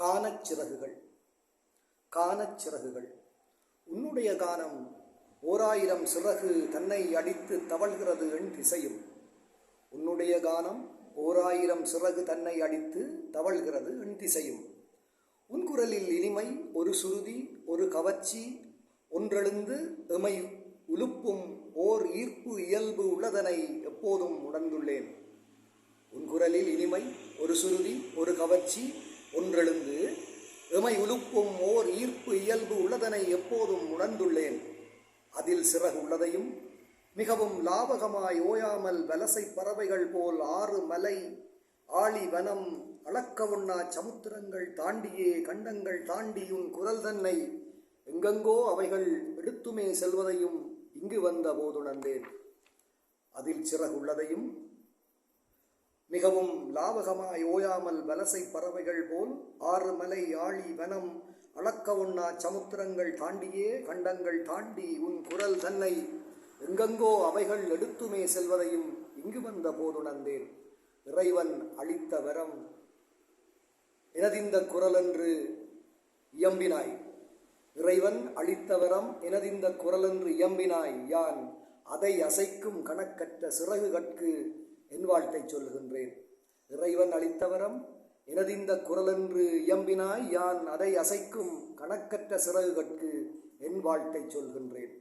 கானச்சிறகுகள். கானச்சிறகுகள். உன்னுடைய கானம் ஓராயிரம் சிறகு தன்னை அடித்து தவழ்கிறது என் திசையும். உன்னுடைய கானம் ஓராயிரம் சிறகு தன்னை அடித்து தவழ்கிறது என் திசையும். உன் குரலில் இனிமை, ஒரு சுருதி, ஒரு கவர்ச்சி ஒன்றெழுந்து எமை உலுப்பும் ஓர் ஈர்ப்பு இயல்பு உள்ளதனை எப்போதும் உணர்ந்துள்ளேன். உன் குரலில் இனிமை, ஒரு சுருதி, ஒரு கவர்ச்சி ஒன்றெழுந்து எமை உலுப்பும் ஓர் ஈர்ப்பு இயல்பு உள்ளதனை எப்போதும் உணர்ந்துள்ளேன். அதில் சிறகு உள்ளதையும் மிகவும் லாபகமாய் ஓயாமல் வலசை பறவைகள் போல் ஆறு மலை ஆழி வனம் அளக்கவுண்ணா சமுத்திரங்கள் தாண்டியே கண்டங்கள் தாண்டி உன் குரல் தன்னை எங்கெங்கோ அவைகள் எடுத்துமே செல்வதையும் இங்கு வந்த போதுணர்ந்தேன். அதில் சிறகுள்ளதையும் மிகவும் லாபகமாய் ஓயாமல் வலசை பறவைகள் போல் ஆறு மலை ஆழி வனம் அளக்கவுண்ணா சமுத்திரங்கள் தாண்டியே கண்டங்கள் தாண்டி உன் குரல் தன்னை எங்கெங்கோ அவைகள் எடுத்துமே செல்வதையும் இங்கு வந்த போதுணர்ந்தேன். இறைவன் அளித்த வரம் எனதிந்த குரலென்று இயம்பினாய். இறைவன் அளித்த வரம் எனதிந்த குரலென்று இயம்பினாய். யான் அதை அசைக்கும் கணக்கற்ற சிறகுகட்கு என் வாழ்த்தை சொல்கின்றேன். இறைவன் அளித்த வரம் எனதிந்த குரலென்று இயம்பினாய். யான் அதை அசைக்கும் கணக்கற்ற சிறகுகட்கு என் வாழ்த்தை சொல்கின்றேன்.